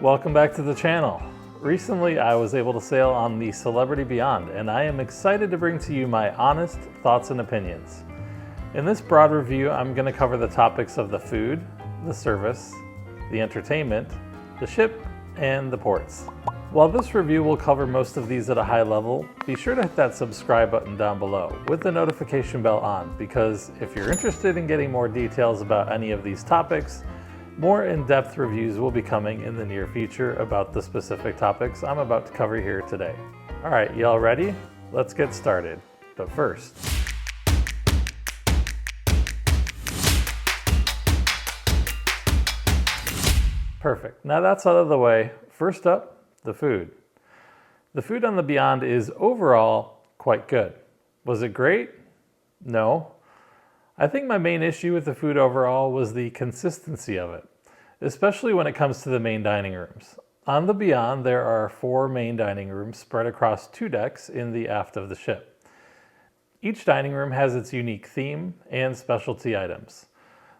Welcome back to the channel. Recently I was able to sail on the Celebrity Beyond and I am excited to bring to you my honest thoughts and opinions. In this broad review I'm going to cover the topics of the food, the service, the entertainment, the ship, and the ports. While this review will cover most of these at a high level, be sure to hit that subscribe button down below with the notification bell on, because if you're interested in getting more details about any of these topics, more in-depth reviews will be coming in the near future about the specific topics I'm about to cover here today. All right, y'all ready? Let's get started. But first, perfect. Now that's out of the way. First up, the food. The food on the Beyond is overall quite good. Was it great? No. I think my main issue with the food overall was the consistency of it, especially when it comes to the main dining rooms. On the Beyond, there are 4 main dining rooms spread across 2 decks in the aft of the ship. Each dining room has its unique theme and specialty items.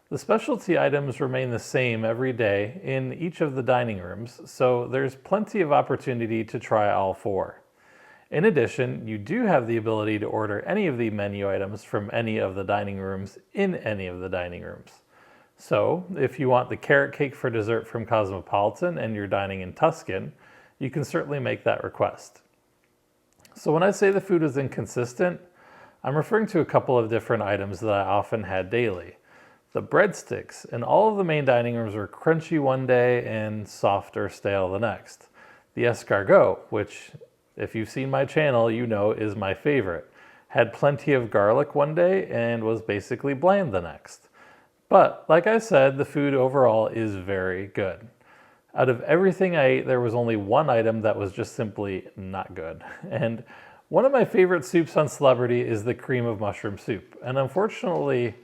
The specialty items remain the same every day in each of the dining rooms, so there's plenty of opportunity to try all 4. In addition, you do have the ability to order any of the menu items from any of the dining rooms in any of the dining rooms. So, if you want the carrot cake for dessert from Cosmopolitan and you're dining in Tuscan, you can certainly make that request. So when I say the food is inconsistent, I'm referring to a couple of different items that I often had daily. The breadsticks in all of the main dining rooms were crunchy one day and soft or stale the next. The escargot, which if you've seen my channel, you know is my favorite, had plenty of garlic one day and was basically bland the next. But like I said, the food overall is very good. Out of everything I ate, there was only one item that was just simply not good. And one of my favorite soups on Celebrity is the cream of mushroom soup. And unfortunately,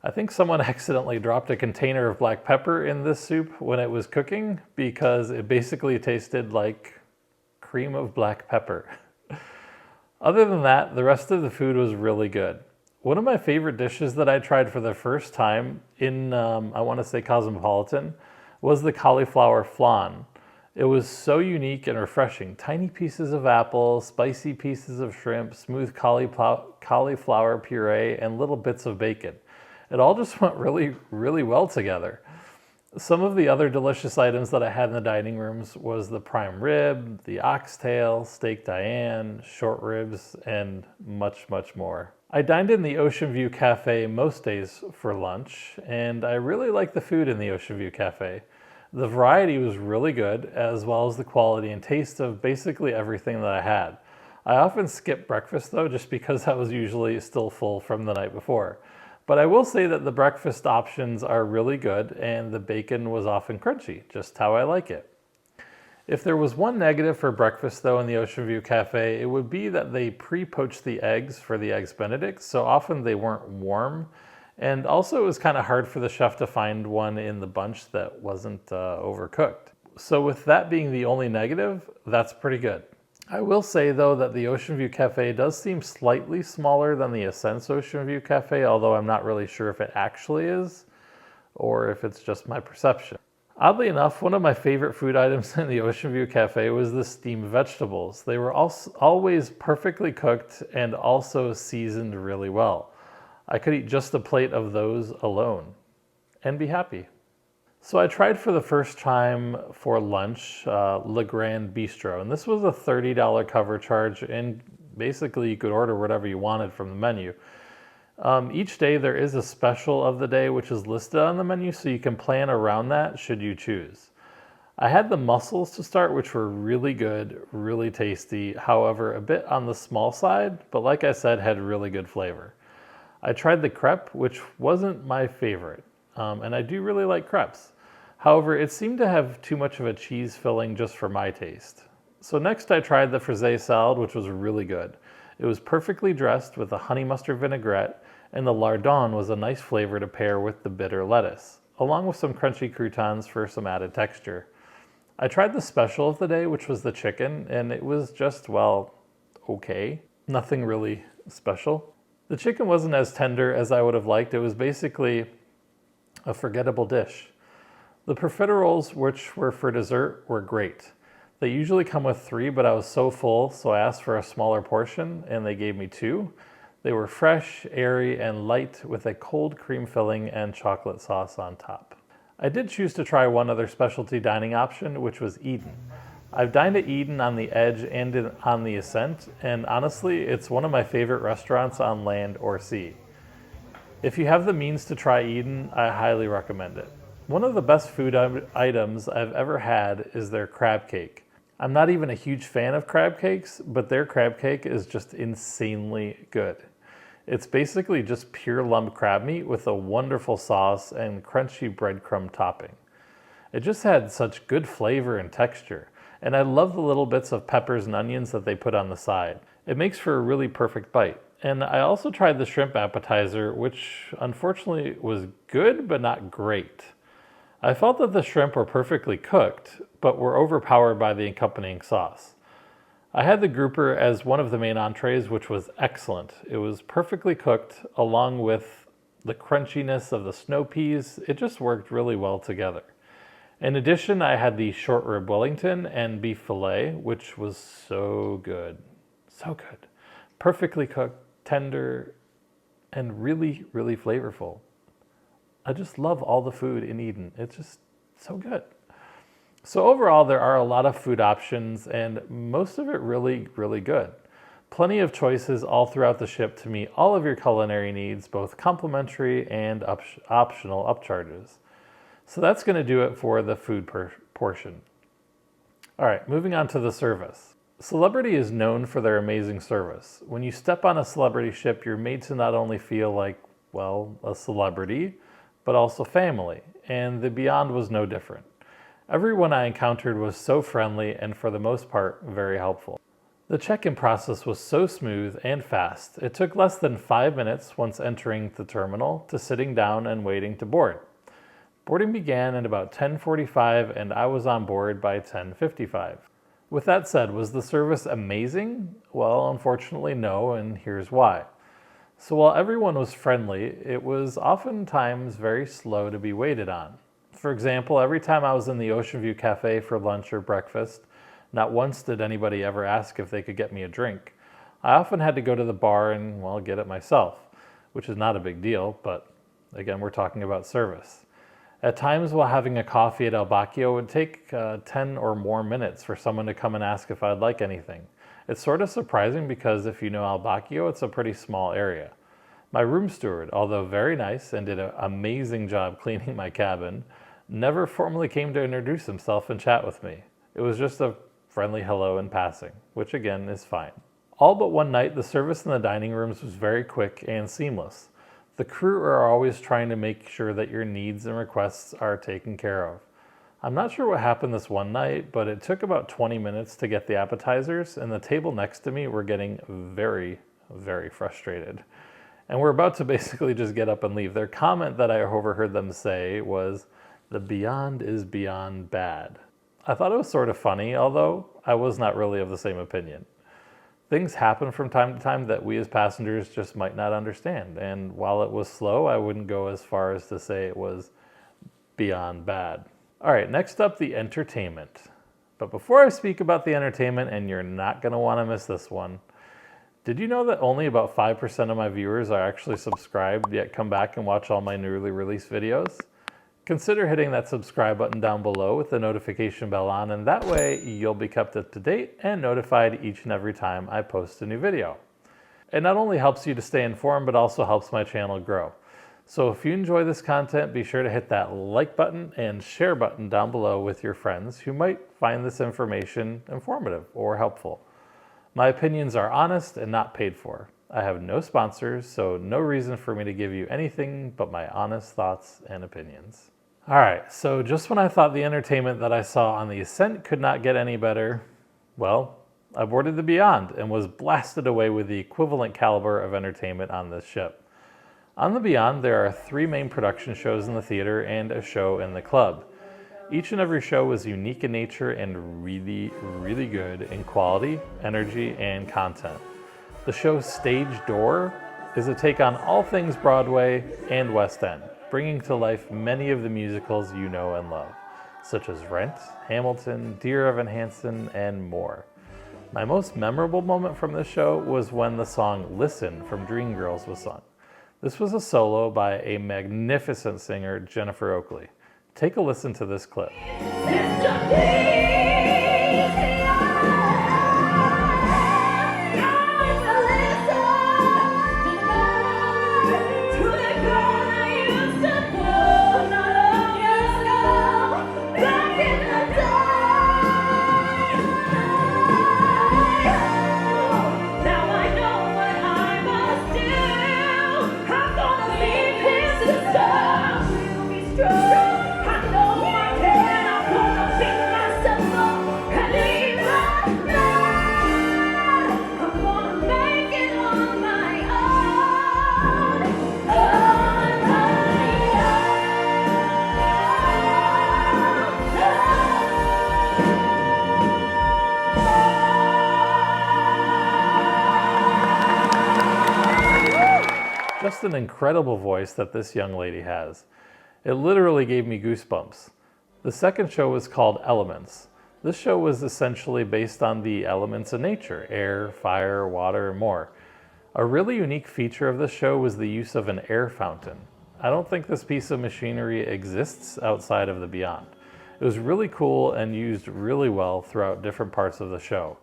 I think someone accidentally dropped a container of black pepper in this soup when it was cooking because it basically tasted like cream of black pepper. Other than that, the rest of the food was really good. One of my favorite dishes that I tried for the first time in, I want to say Cosmopolitan, was the cauliflower flan. It was so unique and refreshing. Tiny pieces of apple, spicy pieces of shrimp, smooth cauliflower puree, and little bits of bacon. It all just went really, really well together. Some of the other delicious items that I had in the dining rooms was the prime rib, the oxtail, steak Diane, short ribs, and much, much more. I dined in the Ocean View Cafe most days for lunch, and I really liked the food in the Ocean View Cafe. The variety was really good, as well as the quality and taste of basically everything that I had. I often skip breakfast though, just because I was usually still full from the night before. But I will say that the breakfast options are really good and the bacon was often crunchy, just how I like it. If there was one negative for breakfast though in the Ocean View Cafe, it would be that they pre-poached the eggs for the Eggs Benedict, so often they weren't warm. And also it was kind of hard for the chef to find one in the bunch that wasn't overcooked. So with that being the only negative, that's pretty good. I will say though that the Ocean View Cafe does seem slightly smaller than the Ascents Ocean View Cafe, although I'm not really sure if it actually is or if it's just my perception. Oddly enough, one of my favorite food items in the Ocean View Cafe was the steamed vegetables. They were always perfectly cooked and also seasoned really well. I could eat just a plate of those alone and be happy. So I tried for the first time for lunch Le Grand Bistro, and this was a $30 cover charge, and basically you could order whatever you wanted from the menu. Each day there is a special of the day which is listed on the menu, so you can plan around that should you choose. I had the mussels to start, which were really good, really tasty, however a bit on the small side, but like I said, had really good flavor. I tried the crepe, which wasn't my favorite, and I do really like crepes. However, it seemed to have too much of a cheese filling just for my taste. So next I tried the frisee salad, which was really good. It was perfectly dressed with a honey mustard vinaigrette, and the lardon was a nice flavor to pair with the bitter lettuce, along with some crunchy croutons for some added texture. I tried the special of the day, which was the chicken, and it was just, well, okay. Nothing really special. The chicken wasn't as tender as I would have liked. It was basically a forgettable dish. The profiteroles, which were for dessert, were great. They usually come with 3, but I was so full, so I asked for a smaller portion, and they gave me 2. They were fresh, airy, and light with a cold cream filling and chocolate sauce on top. I did choose to try one other specialty dining option, which was Eden. I've dined at Eden on the Edge and on the Ascent, and honestly, it's one of my favorite restaurants on land or sea. If you have the means to try Eden, I highly recommend it. One of the best food items I've ever had is their crab cake. I'm not even a huge fan of crab cakes, but their crab cake is just insanely good. It's basically just pure lump crab meat with a wonderful sauce and crunchy breadcrumb topping. It just had such good flavor and texture, and I love the little bits of peppers and onions that they put on the side. It makes for a really perfect bite. And I also tried the shrimp appetizer, which unfortunately was good, but not great. I felt that the shrimp were perfectly cooked, but were overpowered by the accompanying sauce. I had the grouper as one of the main entrees, which was excellent. It was perfectly cooked, along with the crunchiness of the snow peas. It just worked really well together. In addition, I had the short rib Wellington and beef fillet, which was so good. So good. Perfectly cooked, tender, and really, really flavorful. I just love all the food in Eden. It's just so good. So overall, there are a lot of food options, and most of it really, really good. Plenty of choices all throughout the ship to meet all of your culinary needs, both complimentary and optional upcharges. So that's going to do it for the food portion. All right, moving on to the service. Celebrity is known for their amazing service. When you step on a celebrity ship, you're made to not only feel like, well, a celebrity, but also family, and the Beyond was no different. Everyone I encountered was so friendly and for the most part, very helpful. The check-in process was so smooth and fast. It took less than 5 minutes once entering the terminal to sitting down and waiting to board. Boarding began at about 10:45 and I was on board by 10:55. With that said, was the service amazing? Well, unfortunately no, and here's why. So while everyone was friendly, it was oftentimes very slow to be waited on. For example, every time I was in the Ocean View Cafe for lunch or breakfast, not once did anybody ever ask if they could get me a drink. I often had to go to the bar and, well, get it myself, which is not a big deal, but again, we're talking about service. At times while having a coffee at El Bacchio, it would take 10 or more minutes for someone to come and ask if I'd like anything. It's sort of surprising because if you know El Bacchio, it's a pretty small area. My room steward, although very nice and did an amazing job cleaning my cabin, never formally came to introduce himself and chat with me. It was just a friendly hello in passing, which again is fine. All but one night, the service in the dining rooms was very quick and seamless. The crew are always trying to make sure that your needs and requests are taken care of. I'm not sure what happened this one night, but it took about 20 minutes to get the appetizers, and the table next to me were getting very, very frustrated. And we're about to basically just get up and leave. Their comment that I overheard them say was, "The Beyond is beyond bad." I thought it was sort of funny, although I was not really of the same opinion. Things happen from time to time that we as passengers just might not understand. And while it was slow, I wouldn't go as far as to say it was beyond bad. All right, next up, the entertainment. But before I speak about the entertainment, and you're not going to want to miss this one, did you know that only about 5% of my viewers are actually subscribed, yet come back and watch all my newly released videos? Consider hitting that subscribe button down below with the notification bell on, and that way you'll be kept up to date and notified each and every time I post a new video. It not only helps you to stay informed, but also helps my channel grow. So if you enjoy this content, be sure to hit that like button and share button down below with your friends who might find this information informative or helpful. My opinions are honest and not paid for. I have no sponsors, so no reason for me to give you anything but my honest thoughts and opinions. All right, so just when I thought the entertainment that I saw on the Ascent could not get any better, well, I boarded the Beyond and was blasted away with the equivalent caliber of entertainment on this ship. On the Beyond, there are 3 main production shows in the theater and a show in the club. Each and every show was unique in nature and really, really good in quality, energy, and content. The show Stage Door is a take on all things Broadway and West End. bringing to life many of the musicals you know and love, such as Rent, Hamilton, Dear Evan Hansen, and more. My most memorable moment from this show was when the song Listen from Dreamgirls was sung. This was a solo by a magnificent singer, Jennifer Oakley. Take a listen to this clip. Just an incredible voice that this young lady has. It literally gave me goosebumps. The second show was called Elements. This show was essentially based on the elements of nature, air, fire, water, and more. A really unique feature of this show was the use of an air fountain. I don't think this piece of machinery exists outside of the Beyond. It was really cool and used really well throughout different parts of the show.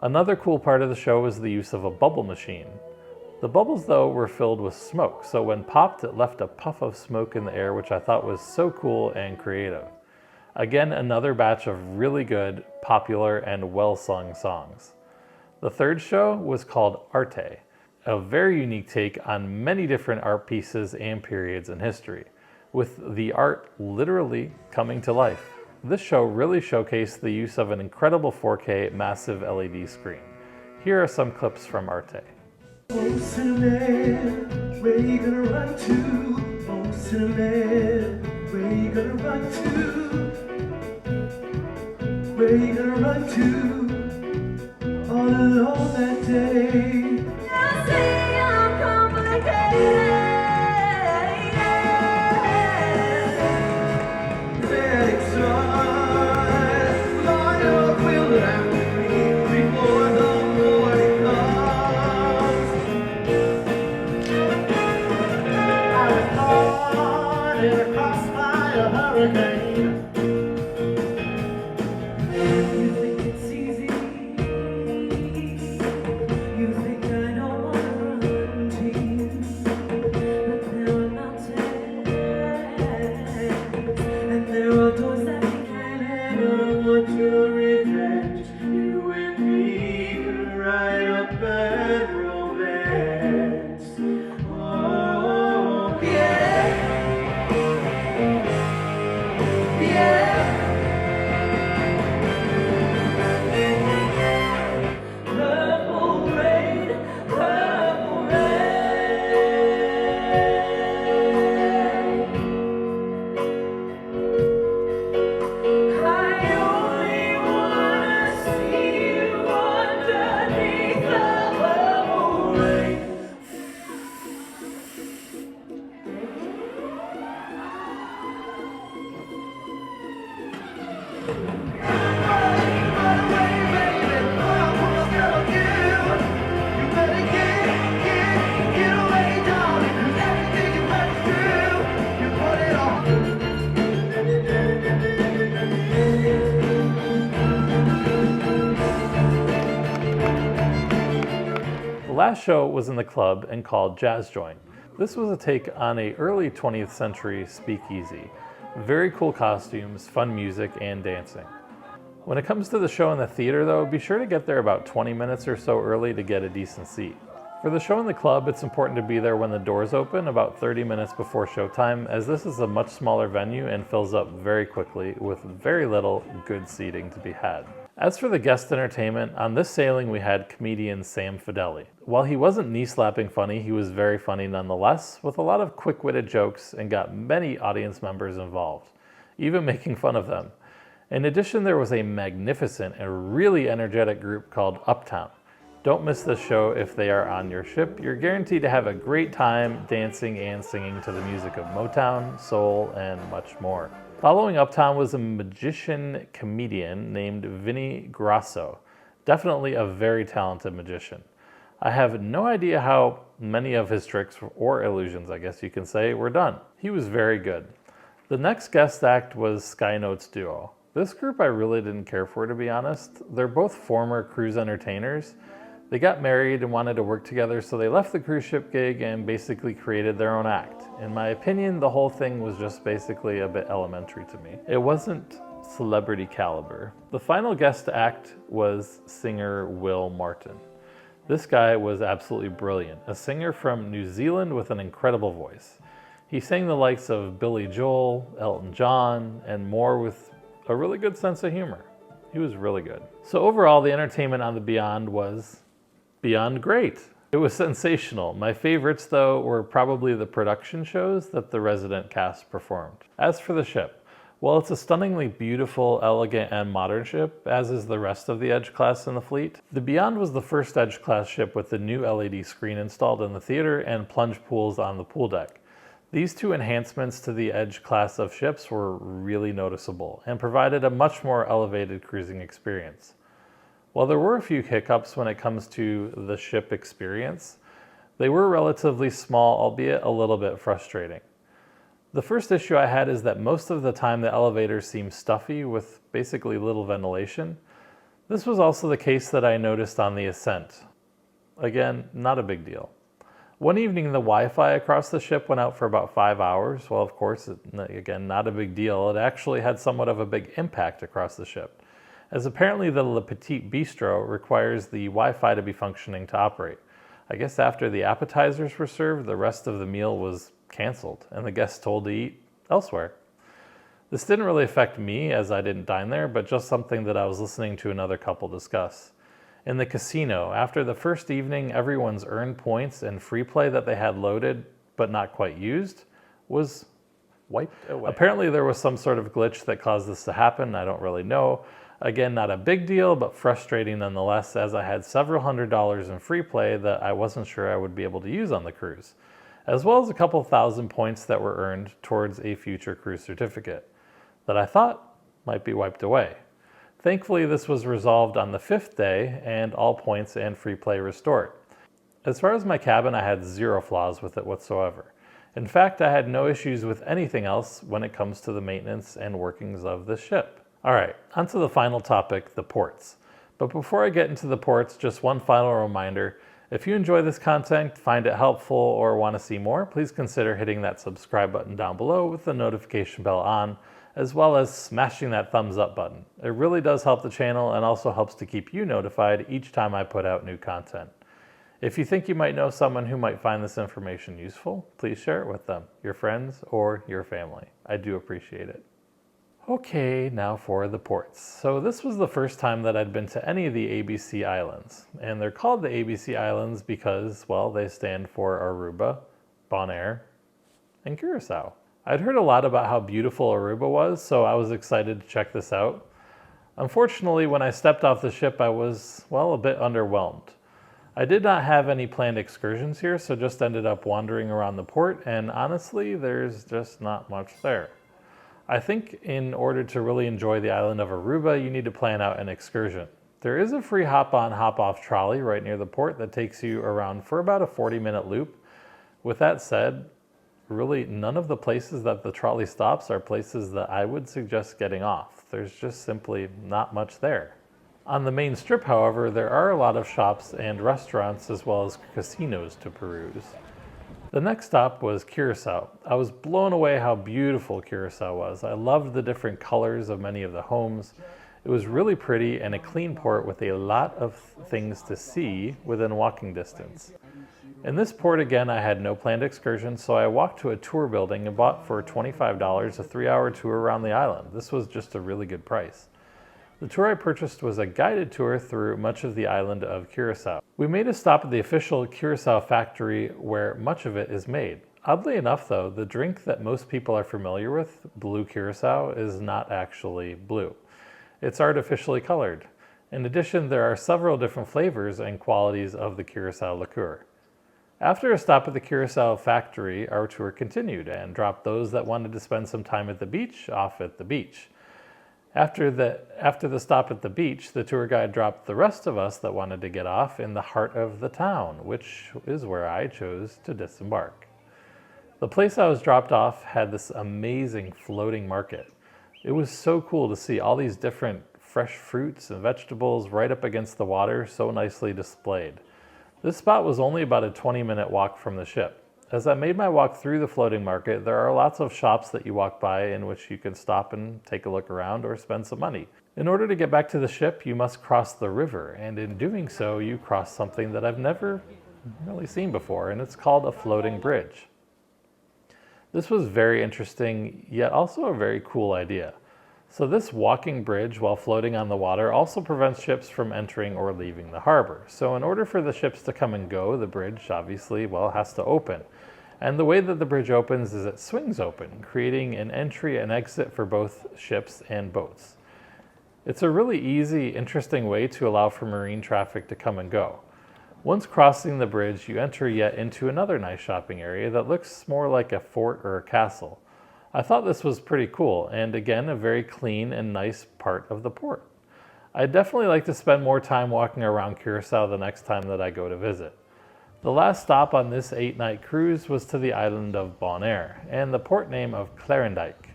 Another cool part of the show was the use of a bubble machine. The bubbles, though, were filled with smoke, so when popped, it left a puff of smoke in the air, which I thought was so cool and creative. Again, another batch of really good, popular, and well-sung songs. The third show was called Arte, a very unique take on many different art pieces and periods in history, with the art literally coming to life. This show really showcased the use of an incredible 4K massive LED screen. Here are some clips from Arte. Oh, Cinnamon, where you gonna run to? Oh, Cinnamon, where you gonna run to? Where you gonna run to? All alone that day. I say I'm complicated. Very excited. Line up, will laugh with me before the morning comes. I was caught in a crossfire hurricane. You think it's easy? You think I don't wanna run to you? But there are mountains, and there are doors that we can't enter. I want your revenge. You and me could write a bad romance. Oh, yeah. Yeah. Purple rain, purple rain. I only wanna see you underneath the purple rain. Run away, baby, I'm gonna get. You better get away, darling, 'cause everything you want to do, you put it on. The last show was in the club and called Jazz Joint. This was a take on a early 20th century speakeasy. Very cool costumes, fun music, and dancing. When it comes to the show in the theater though, be sure to get there about 20 minutes or so early to get a decent seat. For the show in the club, it's important to be there when the doors open, about 30 minutes before showtime, as this is a much smaller venue and fills up very quickly with very little good seating to be had. As for the guest entertainment, on this sailing we had comedian Sam Fedeli. While he wasn't knee-slapping funny, he was very funny nonetheless, with a lot of quick-witted jokes and got many audience members involved, even making fun of them. In addition, there was a magnificent and really energetic group called Uptown. Don't miss this show if they are on your ship. You're guaranteed to have a great time dancing and singing to the music of Motown, soul, and much more. Following Uptown was a magician comedian named Vinny Grasso. Definitely a very talented magician. I have no idea how many of his tricks, or illusions I guess you can say, were done. He was very good. The next guest act was Skynote's duo. This group I really didn't care for, to be honest. They're both former cruise entertainers. They got married and wanted to work together, so they left the cruise ship gig and basically created their own act. In my opinion, the whole thing was just basically a bit elementary to me. It wasn't celebrity caliber. The final guest act was singer Will Martin. This guy was absolutely brilliant, a singer from New Zealand with an incredible voice. He sang the likes of Billy Joel, Elton John, and more with a really good sense of humor. He was really good. So overall, the entertainment on the Beyond was beyond great. It was sensational. My favorites, though, were probably the production shows that the resident cast performed. As for the ship, well, it's a stunningly beautiful, elegant, and modern ship, as is the rest of the Edge class in the fleet. The Beyond was the first Edge class ship with the new LED screen installed in the theater and plunge pools on the pool deck. These two enhancements to the Edge class of ships were really noticeable and provided a much more elevated cruising experience. While there were a few hiccups when it comes to the ship experience, they were relatively small, albeit a little bit frustrating. The first issue I had is that most of the time the elevators seemed stuffy with basically little ventilation. This was also the case that I noticed on the Ascent. Again, not a big deal. One evening the Wi-Fi across the ship went out for about 5 hours. Well, of course, again, not a big deal. It actually had somewhat of a big impact across the ship, as apparently the Le Petit Bistro requires the Wi-Fi to be functioning to operate. I guess after the appetizers were served, the rest of the meal was canceled and the guests told to eat elsewhere. This didn't really affect me as I didn't dine there, but just something that I was listening to another couple discuss. In the casino, after the first evening, everyone's earned points and free play that they had loaded but not quite used was wiped away. Apparently there was some sort of glitch that caused this to happen. I don't really know. Again, not a big deal, but frustrating nonetheless, as I had several $100s in free play that I wasn't sure I would be able to use on the cruise, as well as a couple thousand points that were earned towards a future cruise certificate that I thought might be wiped away. Thankfully, this was resolved on the 5th day and all points and free play restored. As far as my cabin, I had zero flaws with it whatsoever. In fact, I had no issues with anything else when it comes to the maintenance and workings of the ship. All right, on to the final topic, the ports. But before I get into the ports, just one final reminder. If you enjoy this content, find it helpful, or want to see more, please consider hitting that subscribe button down below with the notification bell on, as well as smashing that thumbs up button. It really does help the channel and also helps to keep you notified each time I put out new content. If you think you might know someone who might find this information useful, please share it with them, your friends, or your family. I do appreciate it. Okay, now for the ports. So this was the first time that I'd been to any of the ABC Islands. And they're called the ABC Islands because, well, they stand for Aruba, Bonaire, and Curacao. I'd heard a lot about how beautiful Aruba was, so I was excited to check this out. Unfortunately, when I stepped off the ship, I was, well, a bit underwhelmed. I did not have any planned excursions here, so just ended up wandering around the port, and honestly, there's just not much there. I think in order to really enjoy the island of Aruba, you need to plan out an excursion. There is a free hop-on, hop-off trolley right near the port that takes you around for about a 40-minute loop. With that said, really none of the places that the trolley stops are places that I would suggest getting off. There's just simply not much there. On the main strip, however, there are a lot of shops and restaurants as well as casinos to peruse. The next stop was Curacao. I was blown away how beautiful Curacao was. I loved the different colors of many of the homes. It was really pretty and a clean port with a lot of things to see within walking distance. In this port again, I had no planned excursion, so I walked to a tour building and bought for $25 a 3-hour tour around the island. This was just a really good price. The tour I purchased was a guided tour through much of the island of Curacao. We made a stop at the official Curacao factory where much of it is made. Oddly enough though, the drink that most people are familiar with, blue Curacao, is not actually blue. It's artificially colored. In addition, there are several different flavors and qualities of the Curacao liqueur. After a stop at the Curacao factory, our tour continued and dropped those that wanted to spend some time at the beach off at the beach. After the stop at the beach, the tour guide dropped the rest of us that wanted to get off in the heart of the town, which is where I chose to disembark. The place I was dropped off had this amazing floating market. It was so cool to see all these different fresh fruits and vegetables right up against the water, so nicely displayed. This spot was only about a 20-minute walk from the ship. As I made my walk through the floating market, there are lots of shops that you walk by in which you can stop and take a look around or spend some money. In order to get back to the ship, you must cross the river, and in doing so, you cross something that I've never really seen before, and it's called a floating bridge. This was very interesting, yet also a very cool idea. So this walking bridge while floating on the water also prevents ships from entering or leaving the harbor. So in order for the ships to come and go, the bridge obviously, has to open. And the way that the bridge opens is it swings open, creating an entry and exit for both ships and boats. It's a really easy, interesting way to allow for marine traffic to come and go. Once crossing the bridge, you enter yet into another nice shopping area that looks more like a fort or a castle. I thought this was pretty cool, and again, a very clean and nice part of the port. I'd definitely like to spend more time walking around Curacao the next time that I go to visit. The last stop on this 8-night cruise was to the island of Bonaire, and the port name of Clarendike.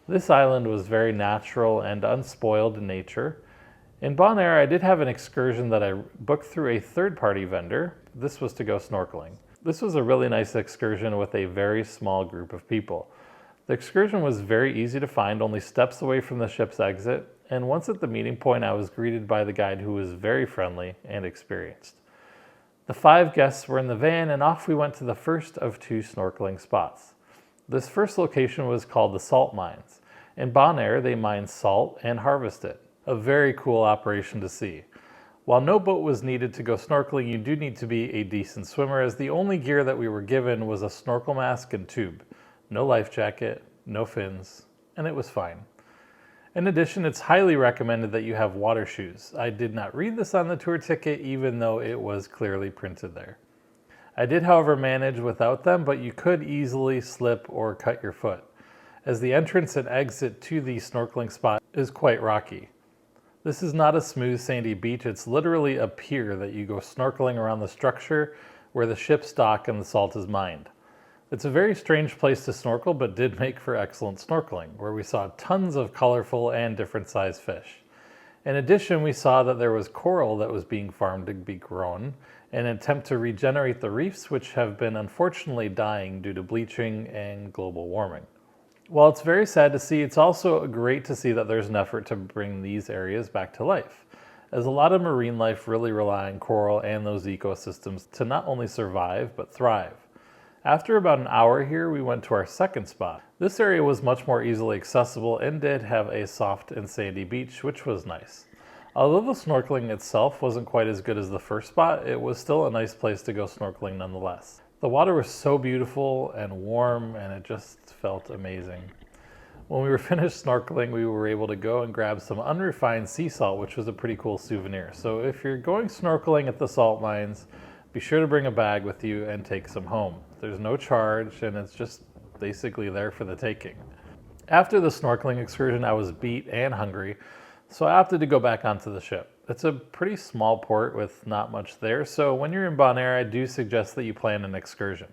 This island was very natural and unspoiled in nature. In Bonaire, I did have an excursion that I booked through a third-party vendor. This was to go snorkeling. This was a really nice excursion with a very small group of people. The excursion was very easy to find, only steps away from the ship's exit, and once at the meeting point, I was greeted by the guide who was very friendly and experienced. The 5 guests were in the van, and off we went to the first of 2 snorkeling spots. This first location was called the Salt Mines. In Bonaire, they mine salt and harvest it. A very cool operation to see. While no boat was needed to go snorkeling, you do need to be a decent swimmer, as the only gear that we were given was a snorkel mask and tube. No life jacket, no fins, and it was fine. In addition, it's highly recommended that you have water shoes. I did not read this on the tour ticket, even though it was clearly printed there. I did, however, manage without them, but you could easily slip or cut your foot, as the entrance and exit to the snorkeling spot is quite rocky. This is not a smooth sandy beach, it's literally a pier that you go snorkeling around the structure where the ships dock and the salt is mined. It's a very strange place to snorkel, but did make for excellent snorkeling, where we saw tons of colorful and different sized fish. In addition, we saw that there was coral that was being farmed to be grown in an attempt to regenerate the reefs, which have been unfortunately dying due to bleaching and global warming. While it's very sad to see, it's also great to see that there's an effort to bring these areas back to life, as a lot of marine life really rely on coral and those ecosystems to not only survive, but thrive. After about an hour here, we went to our second spot. This area was much more easily accessible and did have a soft and sandy beach, which was nice. Although the snorkeling itself wasn't quite as good as the first spot, it was still a nice place to go snorkeling nonetheless. The water was so beautiful and warm, and it just felt amazing. When we were finished snorkeling, we were able to go and grab some unrefined sea salt, which was a pretty cool souvenir. So if you're going snorkeling at the salt mines, be sure to bring a bag with you and take some home. There's no charge, and it's just basically there for the taking. After the snorkeling excursion, I was beat and hungry, so I opted to go back onto the ship. It's a pretty small port with not much there, so when you're in Bonaire, I do suggest that you plan an excursion.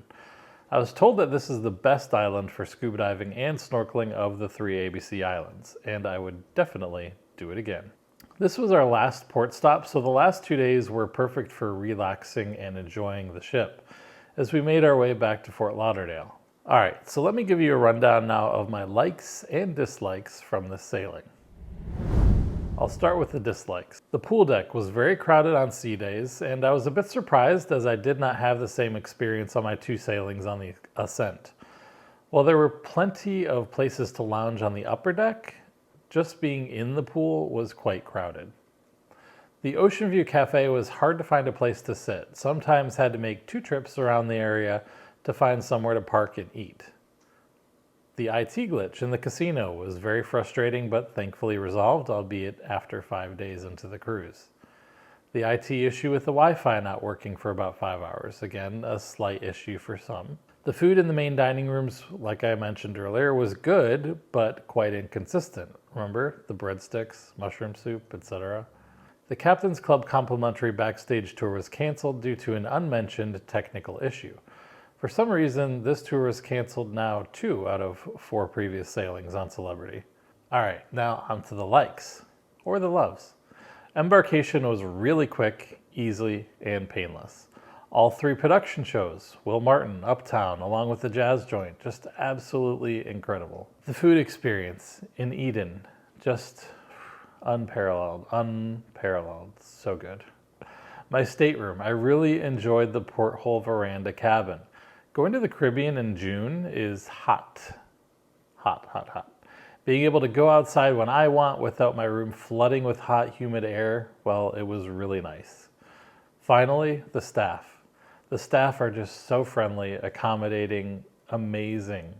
I was told that this is the best island for scuba diving and snorkeling of the 3 ABC islands, and I would definitely do it again. This was our last port stop, so the last 2 days were perfect for relaxing and enjoying the ship as we made our way back to Fort Lauderdale. All right, so let me give you a rundown now of my likes and dislikes from this sailing. I'll start with the dislikes. The pool deck was very crowded on sea days, and I was a bit surprised as I did not have the same experience on my 2 sailings on the Ascent. While there were plenty of places to lounge on the upper deck, just being in the pool was quite crowded. The Ocean View Cafe was hard to find a place to sit. Sometimes had to make 2 trips around the area to find somewhere to park and eat. The IT glitch in the casino was very frustrating, but thankfully resolved, albeit after 5 days into the cruise. The IT issue with the Wi-Fi not working for about 5 hours. Again, a slight issue for some. The food in the main dining rooms, like I mentioned earlier, was good, but quite inconsistent. Remember? The breadsticks, mushroom soup, etc. The Captain's Club complimentary backstage tour was canceled due to an unmentioned technical issue. For some reason, this tour was canceled now 2 out of 4 previous sailings on Celebrity. All right, now on to the likes, or the loves. Embarkation was really quick, easy, and painless. All 3 production shows, Will Martin, Uptown, along with the jazz joint, just absolutely incredible. The food experience in Eden, just unparalleled, so good. My stateroom, I really enjoyed the porthole veranda cabin. Going to the Caribbean in June is hot. Being able to go outside when I want without my room flooding with hot, humid air, well, it was really nice. Finally, the staff. The staff are just so friendly, accommodating, amazing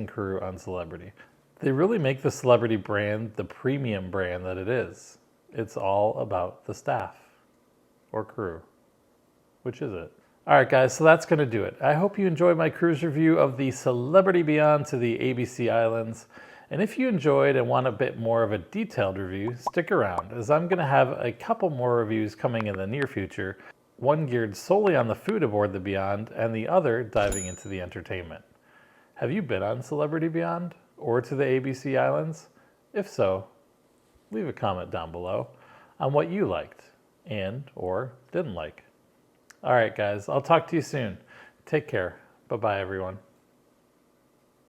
crew on Celebrity. They really make the Celebrity brand the premium brand that it is. It's all about the staff, or crew. Which is it? All right, guys, so that's going to do it. I hope you enjoyed my cruise review of the Celebrity Beyond to the ABC Islands. And if you enjoyed and want a bit more of a detailed review, stick around, as I'm going to have a couple more reviews coming in the near future, one geared solely on the food aboard the Beyond, and the other diving into the entertainment. Have you been on Celebrity Beyond, or to the ABC Islands? If so, leave a comment down below on what you liked and or didn't like. All right, guys, I'll talk to you soon. Take care. Bye-bye, everyone.